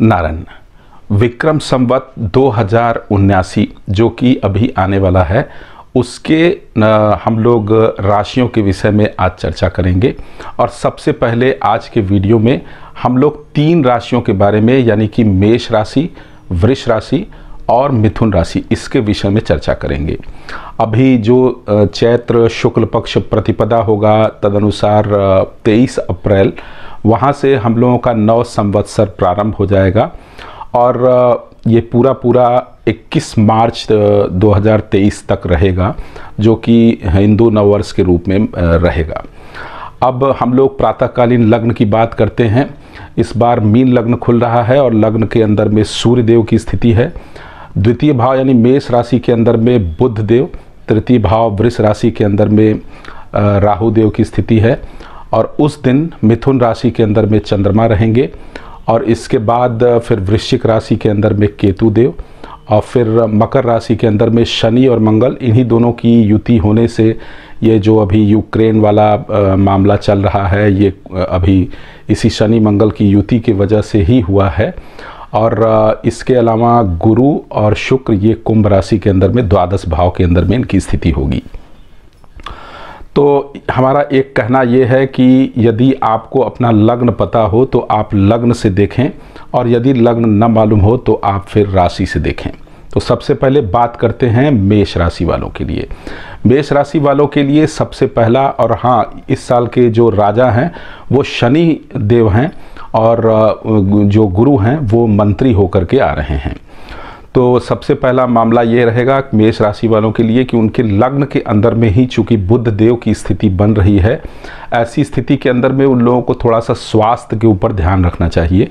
नारायण। विक्रम संवत 2079 जो कि अभी आने वाला है, उसके हम लोग राशियों के विषय में आज चर्चा करेंगे। और सबसे पहले आज के वीडियो में हम लोग 3 राशियों के बारे में, यानी कि मेष राशि, वृष राशि और मिथुन राशि, इसके विषय में चर्चा करेंगे। अभी जो चैत्र शुक्ल पक्ष प्रतिपदा होगा, तदनुसार 23 अप्रैल वहाँ से हम लोगों का नव संवत्सर प्रारंभ हो जाएगा और ये पूरा 21 मार्च 2023 तक रहेगा, जो कि हिंदू नववर्ष के रूप में रहेगा। अब हम लोग प्रातःकालीन लग्न की बात करते हैं। इस बार मीन लग्न खुल रहा है और लग्न के अंदर में सूर्य देव की स्थिति है। द्वितीय भाव यानी मेष राशि के अंदर में बुध देव, तृतीय भाव वृष राशि के अंदर में राहु देव की स्थिति है और उस दिन मिथुन राशि के अंदर में चंद्रमा रहेंगे और इसके बाद फिर वृश्चिक राशि के अंदर में केतु देव और फिर मकर राशि के अंदर में शनि और मंगल। इन्हीं दोनों की युति होने से ये जो अभी यूक्रेन वाला मामला चल रहा है, ये अभी इसी शनि मंगल की युति की वजह से ही हुआ है। और इसके अलावा गुरु और शुक्र ये कुंभ राशि के अंदर में द्वादश भाव के अंदर में इनकी स्थिति होगी। तो हमारा एक कहना ये है कि यदि आपको अपना लग्न पता हो तो आप लग्न से देखें और यदि लग्न न मालूम हो तो आप फिर राशि से देखें। तो सबसे पहले बात करते हैं मेष राशि वालों के लिए। मेष राशि वालों के लिए सबसे पहला, और हाँ, इस साल के जो राजा हैं वो शनि देव हैं और जो गुरु हैं वो मंत्री होकर के आ रहे हैं। तो सबसे पहला मामला ये रहेगा मेष राशि वालों के लिए कि उनके लग्न के अंदर में ही चूंकि बुध देव की स्थिति बन रही है, ऐसी स्थिति के अंदर में उन लोगों को थोड़ा सा स्वास्थ्य के ऊपर ध्यान रखना चाहिए।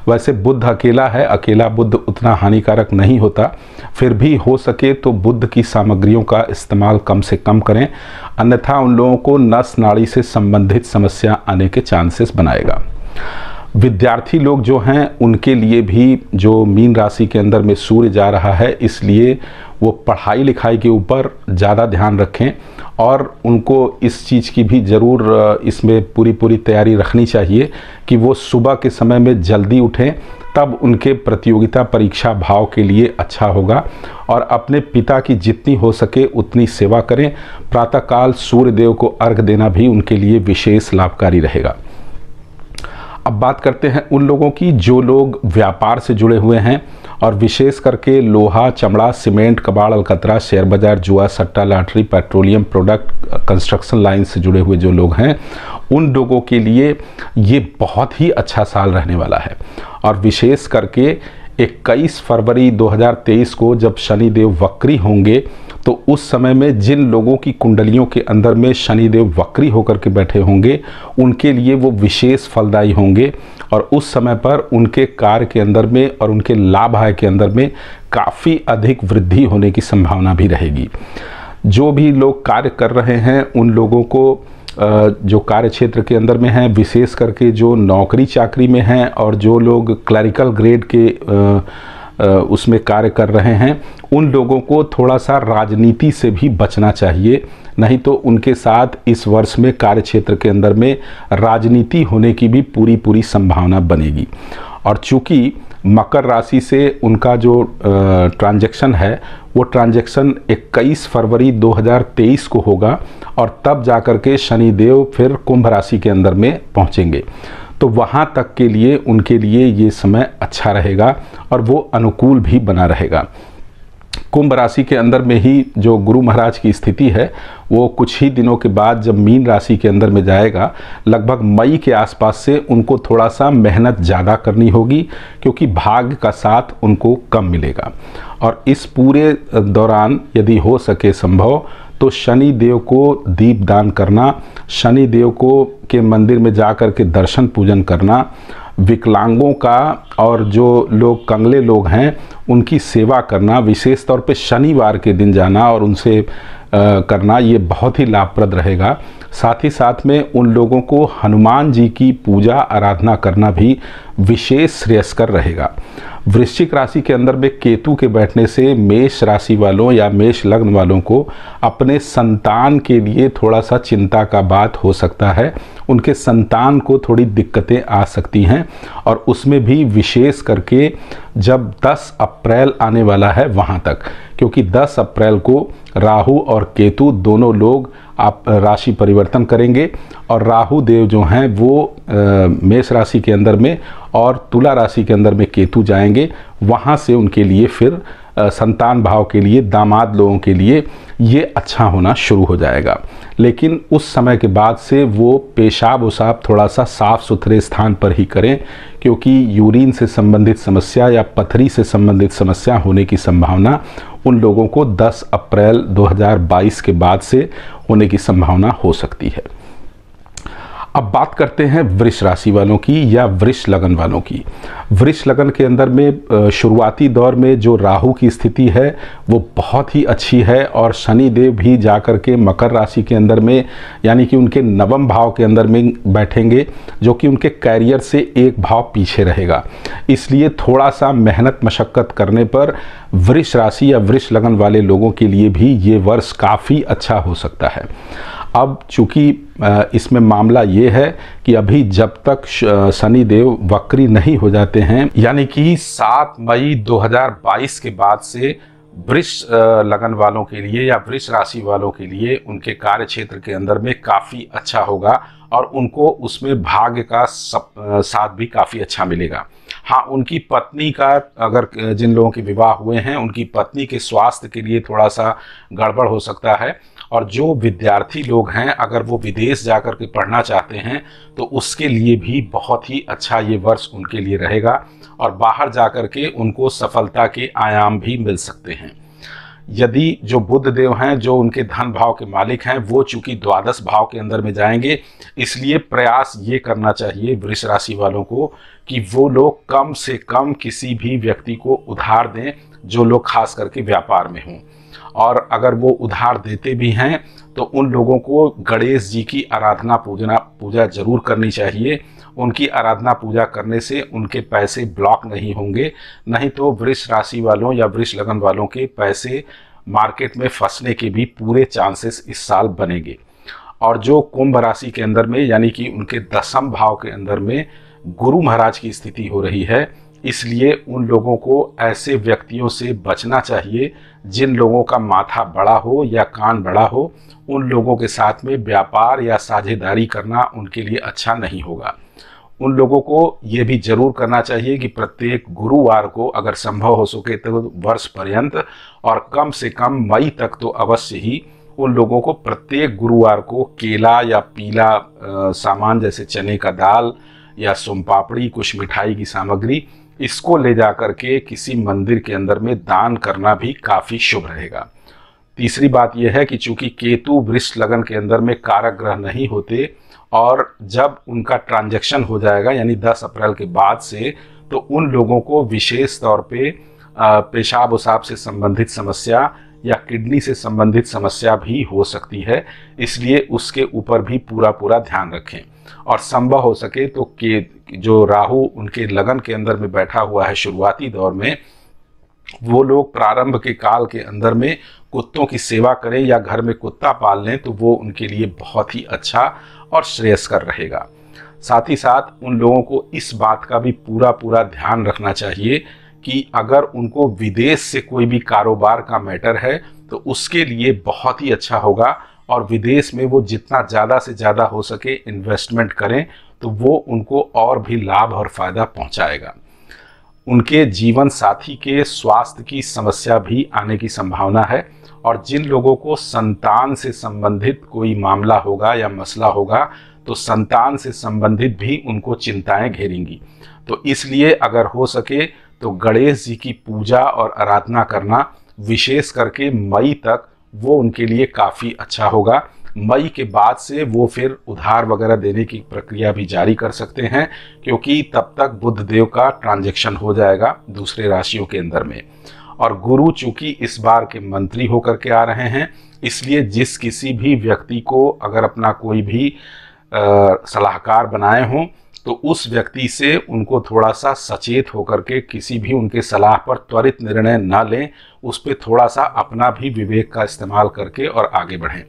वैसे बुध अकेला है, अकेला बुध उतना हानिकारक नहीं होता, फिर भी हो सके तो बुध की सामग्रियों का इस्तेमाल कम से कम करें, अन्यथा उन लोगों को नस नाड़ी से संबंधित समस्या आने के चांसेस बनाएगा। विद्यार्थी लोग जो हैं उनके लिए भी जो मीन राशि के अंदर में सूर्य जा रहा है, इसलिए वो पढ़ाई लिखाई के ऊपर ज़्यादा ध्यान रखें और उनको इस चीज़ की भी ज़रूर इसमें पूरी तैयारी रखनी चाहिए कि वो सुबह के समय में जल्दी उठें, तब उनके प्रतियोगिता परीक्षा भाव के लिए अच्छा होगा। और अपने पिता की जितनी हो सके उतनी सेवा करें। प्रातःकाल सूर्य देव को अर्घ देना भी उनके लिए विशेष लाभकारी रहेगा। अब बात करते हैं उन लोगों की जो लोग व्यापार से जुड़े हुए हैं और विशेष करके लोहा, चमड़ा, सीमेंट, कबाड़, अलकतरा, शेयर बाजार, जुआ, सट्टा, lottery, petroleum product, construction line से जुड़े हुए जो लोग हैं, उन लोगों के लिए ये बहुत ही अच्छा साल रहने वाला है। और विशेष करके 21 फरवरी 2023 को जब शनिदेव वक्री होंगे तो उस समय में जिन लोगों की कुंडलियों के अंदर में शनिदेव वक्री होकर के बैठे होंगे, उनके लिए वो विशेष फलदायी होंगे और उस समय पर उनके कार्य के अंदर में और उनके लाभ आय के अंदर में काफ़ी अधिक वृद्धि होने की संभावना भी रहेगी। जो भी लोग कार्य कर रहे हैं उन लोगों को जो कार्य क्षेत्र के अंदर में हैं, विशेष करके जो नौकरी चाकरी में हैं और जो लोग क्लरिकल ग्रेड के उसमें कार्य कर रहे हैं, उन लोगों को थोड़ा सा राजनीति से भी बचना चाहिए, नहीं तो उनके साथ इस वर्ष में कार्य क्षेत्र के अंदर में राजनीति होने की भी पूरी संभावना बनेगी। और चूंकि मकर राशि से उनका जो ट्रांजैक्शन है वो ट्रांजैक्शन 21 फरवरी 2023 को होगा और तब जाकर के शनिदेव फिर कुंभ राशि के अंदर में पहुंचेंगे। तो वहाँ तक के लिए उनके लिए ये समय अच्छा रहेगा और वो अनुकूल भी बना रहेगा। कुंभ राशि के अंदर में ही जो गुरु महाराज की स्थिति है वो कुछ ही दिनों के बाद जब मीन राशि के अंदर में जाएगा, लगभग मई के आसपास से उनको थोड़ा सा मेहनत ज़्यादा करनी होगी क्योंकि भाग्य का साथ उनको कम मिलेगा। और इस पूरे दौरान यदि हो सके संभव तो शनि देव को दीप दान करना, शनि देव को के मंदिर में जा कर के दर्शन पूजन करना, विकलांगों का और जो लोग कंगले लोग हैं उनकी सेवा करना, विशेष तौर पे शनिवार के दिन जाना और उनसे करना, ये बहुत ही लाभप्रद रहेगा। साथ ही साथ में उन लोगों को हनुमान जी की पूजा आराधना करना भी विशेष श्रेयस्कर रहेगा। वृश्चिक राशि के अंदर में केतु के बैठने से मेष राशि वालों या मेष लग्न वालों को अपने संतान के लिए थोड़ा सा चिंता का बात हो सकता है। उनके संतान को थोड़ी दिक्कतें आ सकती हैं, और उसमें भी विशेष करके जब 10 अप्रैल आने वाला है वहाँ तक, क्योंकि 10 अप्रैल को राहु और केतु दोनों लोग आप राशि परिवर्तन करेंगे, और राहु देव जो हैं वो मेष राशि के अंदर में और तुला राशि के अंदर में केतु जाएंगे। वहाँ से उनके लिए फिर संतान भाव के लिए दामाद लोगों के लिए ये अच्छा होना शुरू हो जाएगा। लेकिन उस समय के बाद से वो पेशाब उसाब थोड़ा सा साफ़ सुथरे स्थान पर ही करें, क्योंकि यूरिन से संबंधित समस्या या पथरी से संबंधित समस्या होने की संभावना उन लोगों को 10 अप्रैल 2022 के बाद से होने की संभावना हो सकती है। अब बात करते हैं वृष राशि वालों की या वृष लगन वालों की। वृष लगन के अंदर में शुरुआती दौर में जो राहु की स्थिति है वो बहुत ही अच्छी है, और शनि देव भी जाकर के मकर राशि के अंदर में यानी कि उनके नवम भाव के अंदर में बैठेंगे, जो कि उनके कैरियर से एक भाव पीछे रहेगा। इसलिए थोड़ा सा मेहनत मशक्क़त करने पर वृष राशि या वृष लगन वाले लोगों के लिए भी ये वर्ष काफ़ी अच्छा हो सकता है। अब चूंकि इसमें मामला ये है कि अभी जब तक शनि देव वक्री नहीं हो जाते हैं, यानी कि 7 मई 2022 के बाद से वृष लगन वालों के लिए या वृष राशि वालों के लिए उनके कार्य क्षेत्र के अंदर में काफ़ी अच्छा होगा, और उनको उसमें भाग्य का साथ भी काफ़ी अच्छा मिलेगा। हाँ, उनकी पत्नी का, अगर जिन लोगों के विवाह हुए हैं, उनकी पत्नी के स्वास्थ्य के लिए थोड़ा सा गड़बड़ हो सकता है। और जो विद्यार्थी लोग हैं, अगर वो विदेश जाकर के पढ़ना चाहते हैं तो उसके लिए भी बहुत ही अच्छा ये वर्ष उनके लिए रहेगा, और बाहर जाकर के उनको सफलता के आयाम भी मिल सकते हैं। यदि जो बुध देव हैं, जो उनके धन भाव के मालिक हैं, वो चूंकि द्वादश भाव के अंदर में जाएंगे, इसलिए प्रयास ये करना चाहिए वृष राशि वालों को कि वो लोग कम से कम किसी भी व्यक्ति को उधार दें, जो लोग खास करके व्यापार में हों। और अगर वो उधार देते भी हैं तो उन लोगों को गणेश जी की आराधना पूजा जरूर करनी चाहिए। उनकी आराधना पूजा करने से उनके पैसे ब्लॉक नहीं होंगे, नहीं तो वृष राशि वालों या वृष लगन वालों के पैसे मार्केट में फंसने के भी पूरे चांसेस इस साल बनेंगे। और जो कुंभ राशि के अंदर में यानी कि उनके 10वें भाव के अंदर में गुरु महाराज की स्थिति हो रही है, इसलिए उन लोगों को ऐसे व्यक्तियों से बचना चाहिए जिन लोगों का माथा बड़ा हो या कान बड़ा हो। उन लोगों के साथ में व्यापार या साझेदारी करना उनके लिए अच्छा नहीं होगा। उन लोगों को ये भी जरूर करना चाहिए कि प्रत्येक गुरुवार को अगर संभव हो सके तो वर्ष पर्यंत और कम से कम मई तक तो अवश्य ही उन लोगों को प्रत्येक गुरुवार को केला या पीला सामान जैसे चने का दाल या सोम पापड़ी, कुछ मिठाई की सामग्री, इसको ले जाकर के किसी मंदिर के अंदर में दान करना भी काफ़ी शुभ रहेगा। तीसरी बात यह है कि चूंकि केतु वृष लगन के अंदर में कारक ग्रह नहीं होते, और जब उनका ट्रांजैक्शन हो जाएगा यानी 10 अप्रैल के बाद से, तो उन लोगों को विशेष तौर पे पेशाब उसाब से संबंधित समस्या या किडनी से संबंधित समस्या भी हो सकती है। इसलिए उसके ऊपर भी पूरा ध्यान रखें। और संभव हो सके तो जो राहु उनके लगन के अंदर में बैठा हुआ है शुरुआती दौर में, वो लोग प्रारंभ के काल के अंदर में कुत्तों की सेवा करें या घर में कुत्ता पाल लें, तो वो उनके लिए बहुत ही अच्छा और श्रेयस्कर रहेगा। साथ ही साथ उन लोगों को इस बात का भी पूरा ध्यान रखना चाहिए कि अगर उनको विदेश से कोई भी कारोबार का मैटर है तो उसके लिए बहुत ही अच्छा होगा, और विदेश में वो जितना ज़्यादा से ज़्यादा हो सके इन्वेस्टमेंट करें तो वो उनको और भी लाभ और फ़ायदा पहुंचाएगा। उनके जीवन साथी के स्वास्थ्य की समस्या भी आने की संभावना है, और जिन लोगों को संतान से संबंधित कोई मामला होगा या मसला होगा तो संतान से संबंधित भी उनको चिंताएं घेरेंगी। तो इसलिए अगर हो सके तो गणेश जी की पूजा और आराधना करना विशेष करके मई तक वो उनके लिए काफ़ी अच्छा होगा। मई के बाद से वो फिर उधार वगैरह देने की प्रक्रिया भी जारी कर सकते हैं, क्योंकि तब तक बुध देव का ट्रांजैक्शन हो जाएगा दूसरे राशियों के अंदर में। और गुरु चूंकि इस बार के मंत्री होकर के आ रहे हैं, इसलिए जिस किसी भी व्यक्ति को अगर अपना कोई भी सलाहकार बनाए हों तो उस व्यक्ति से उनको थोड़ा सा सचेत होकर के किसी भी उनके सलाह पर त्वरित निर्णय ना लें, उस पर थोड़ा सा अपना भी विवेक का इस्तेमाल करके और आगे बढ़ें।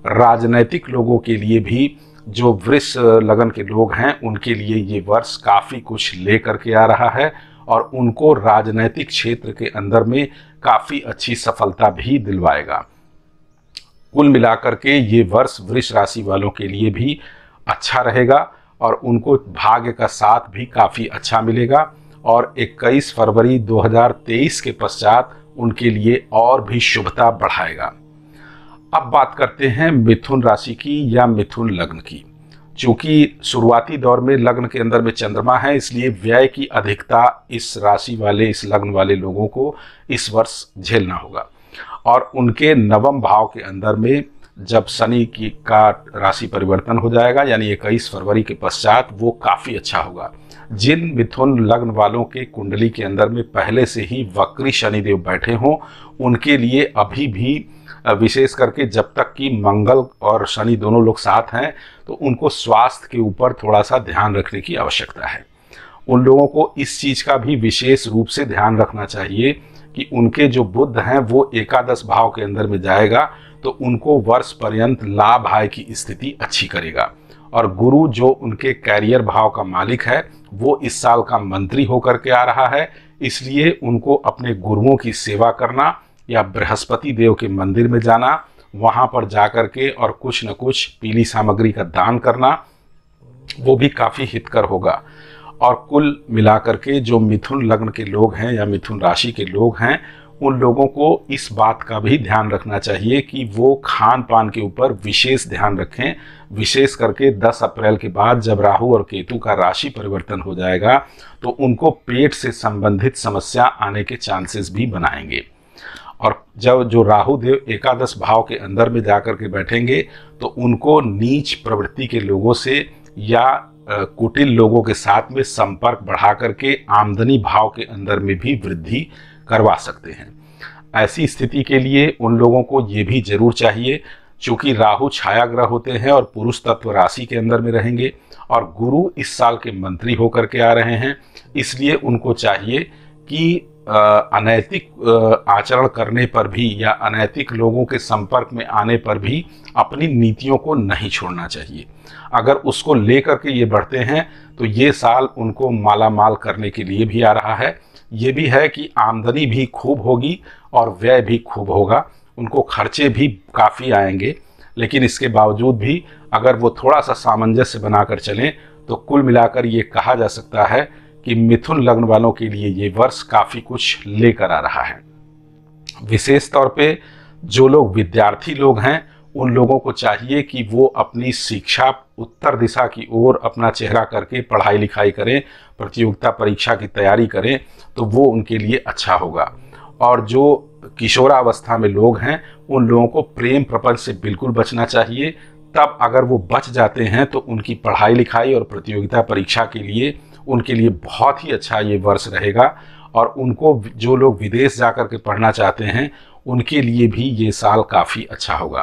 राजनैतिक लोगों के लिए भी, जो वृष लगन के लोग हैं, उनके लिए ये वर्ष काफ़ी कुछ ले करके आ रहा है और उनको राजनैतिक क्षेत्र के अंदर में काफ़ी अच्छी सफलता भी दिलवाएगा। कुल मिलाकर के ये वर्ष वृष राशि वालों के लिए भी अच्छा रहेगा और उनको भाग्य का साथ भी काफ़ी अच्छा मिलेगा और 21 फरवरी 2023 के पश्चात उनके लिए और भी शुभता बढ़ाएगा। अब बात करते हैं मिथुन राशि की या मिथुन लग्न की। चूंकि शुरुआती दौर में लग्न के अंदर में चंद्रमा है, इसलिए व्यय की अधिकता इस राशि वाले, इस लग्न वाले लोगों को इस वर्ष झेलना होगा। और उनके नवम भाव के अंदर में जब शनि की का राशि परिवर्तन हो जाएगा, यानी 21 फरवरी के पश्चात, वो काफ़ी अच्छा होगा। जिन मिथुन लग्न वालों के कुंडली के अंदर में पहले से ही वक्री शनिदेव बैठे हों, उनके लिए अभी भी विशेष करके जब तक कि मंगल और शनि दोनों लोग साथ हैं, तो उनको स्वास्थ्य के ऊपर थोड़ा सा ध्यान रखने की आवश्यकता है। उन लोगों को इस चीज़ का भी विशेष रूप से ध्यान रखना चाहिए कि उनके जो बुध हैं वो एकादश भाव के अंदर में जाएगा, तो उनको वर्ष पर्यंत लाभ आय की स्थिति अच्छी करेगा। और गुरु जो उनके कैरियर भाव का मालिक है, वो इस साल का मंत्री होकर के आ रहा है, इसलिए उनको अपने गुरुओं की सेवा करना या बृहस्पति देव के मंदिर में जाना, वहाँ पर जा कर के और कुछ न कुछ पीली सामग्री का दान करना, वो भी काफ़ी हितकर होगा। और कुल मिलाकर के जो मिथुन लग्न के लोग हैं या मिथुन राशि के लोग हैं, उन लोगों को इस बात का भी ध्यान रखना चाहिए कि वो खान पान के ऊपर विशेष ध्यान रखें। विशेष करके 10 अप्रैल के बाद जब राहु और केतु का राशि परिवर्तन हो जाएगा, तो उनको पेट से संबंधित समस्या आने के चांसेस भी बनाएंगे। और जब जो राहु देव एकादश भाव के अंदर में जाकर के बैठेंगे, तो उनको नीच प्रवृत्ति के लोगों से या कुटिल लोगों के साथ में संपर्क बढ़ा करके आमदनी भाव के अंदर में भी वृद्धि करवा सकते हैं। ऐसी स्थिति के लिए उन लोगों को ये भी जरूर चाहिए, चूंकि राहु छाया ग्रह होते हैं और पुरुष तत्व राशि के अंदर में रहेंगे और गुरु इस साल के मंत्री होकर के आ रहे हैं, इसलिए उनको चाहिए कि अनैतिक आचरण करने पर भी या अनैतिक लोगों के संपर्क में आने पर भी अपनी नीतियों को नहीं छोड़ना चाहिए। अगर उसको लेकर के ये बढ़ते हैं तो ये साल उनको माला माल करने के लिए भी आ रहा है। ये भी है कि आमदनी भी खूब होगी और व्यय भी खूब होगा, उनको खर्चे भी काफ़ी आएंगे, लेकिन इसके बावजूद भी अगर वो थोड़ा सा सामंजस्य बनाकर चलें तो कुल मिलाकर ये कहा जा सकता है कि मिथुन लग्न वालों के लिए ये वर्ष काफ़ी कुछ लेकर आ रहा है। विशेष तौर पे जो लोग विद्यार्थी लोग हैं, उन लोगों को चाहिए कि वो अपनी शिक्षा उत्तर दिशा की ओर अपना चेहरा करके पढ़ाई लिखाई करें, प्रतियोगिता परीक्षा की तैयारी करें, तो वो उनके लिए अच्छा होगा। और जो किशोरावस्था में लोग हैं, उन लोगों को प्रेम प्रपंच से बिल्कुल बचना चाहिए। तब अगर वो बच जाते हैं तो उनकी पढ़ाई लिखाई और प्रतियोगिता परीक्षा के लिए उनके लिए बहुत ही अच्छा ये वर्ष रहेगा। और उनको जो लोग विदेश जाकर के पढ़ना चाहते हैं, उनके लिए भी ये साल काफ़ी अच्छा होगा।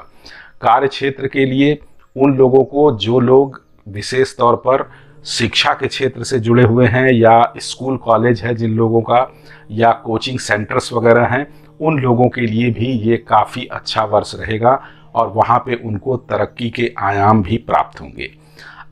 कार्य क्षेत्र के लिए उन लोगों को, जो लोग विशेष तौर पर शिक्षा के क्षेत्र से जुड़े हुए हैं या स्कूल कॉलेज है जिन लोगों का, या कोचिंग सेंटर्स वगैरह हैं, उन लोगों के लिए भी ये काफ़ी अच्छा वर्ष रहेगा और वहाँ पे उनको तरक्की के आयाम भी प्राप्त होंगे।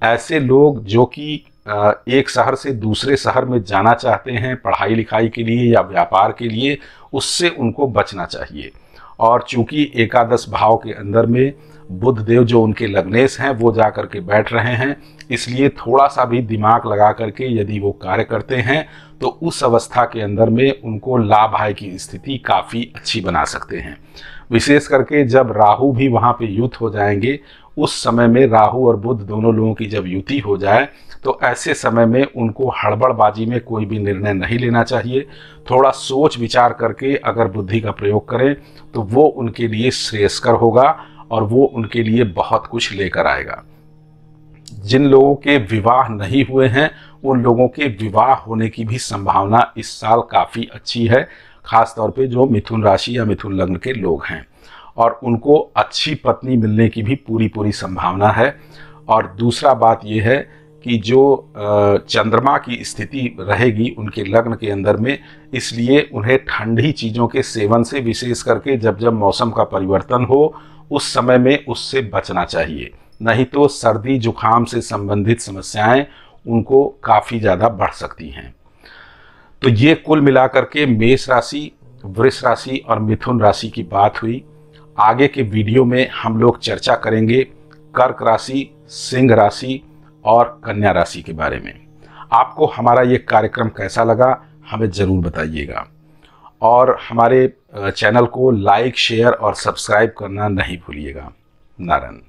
ऐसे लोग जो कि एक शहर से दूसरे शहर में जाना चाहते हैं पढ़ाई लिखाई के लिए या व्यापार के लिए, उससे उनको बचना चाहिए। और चूंकि एकादश भाव के अंदर में बुध देव जो उनके लग्नेश हैं वो जा कर के बैठ रहे हैं, इसलिए थोड़ा सा भी दिमाग लगा करके यदि वो कार्य करते हैं तो उस अवस्था के अंदर में उनको लाभ आय की स्थिति काफ़ी अच्छी बना सकते हैं। विशेष करके जब राहु भी वहाँ पे युत हो जाएंगे, उस समय में राहु और बुध दोनों लोगों की जब युति हो जाए, तो ऐसे समय में उनको हड़बड़बाजी में कोई भी निर्णय नहीं लेना चाहिए। थोड़ा सोच विचार करके अगर बुद्धि का प्रयोग करें तो वो उनके लिए श्रेयस्कर होगा और वो उनके लिए बहुत कुछ लेकर आएगा। जिन लोगों के विवाह नहीं हुए हैं, उन लोगों के विवाह होने की भी संभावना इस साल काफ़ी अच्छी है, खास तौर पे जो मिथुन राशि या मिथुन लग्न के लोग हैं। और उनको अच्छी पत्नी मिलने की भी पूरी संभावना है। और दूसरा बात यह है कि जो चंद्रमा की स्थिति रहेगी उनके लग्न के अंदर में, इसलिए उन्हें ठंडी चीज़ों के सेवन से, विशेष करके जब जब मौसम का परिवर्तन हो उस समय में उससे बचना चाहिए, नहीं तो सर्दी जुकाम से संबंधित समस्याएं उनको काफ़ी ज़्यादा बढ़ सकती हैं। तो ये कुल मिलाकर के मेष राशि, वृष राशि और मिथुन राशि की बात हुई। आगे के वीडियो में हम लोग चर्चा करेंगे कर्क राशि, सिंह राशि और कन्या राशि के बारे में। आपको हमारा ये कार्यक्रम कैसा लगा हमें ज़रूर बताइएगा, और हमारे चैनल को लाइक, शेयर और सब्सक्राइब करना नहीं भूलिएगा। नारायण।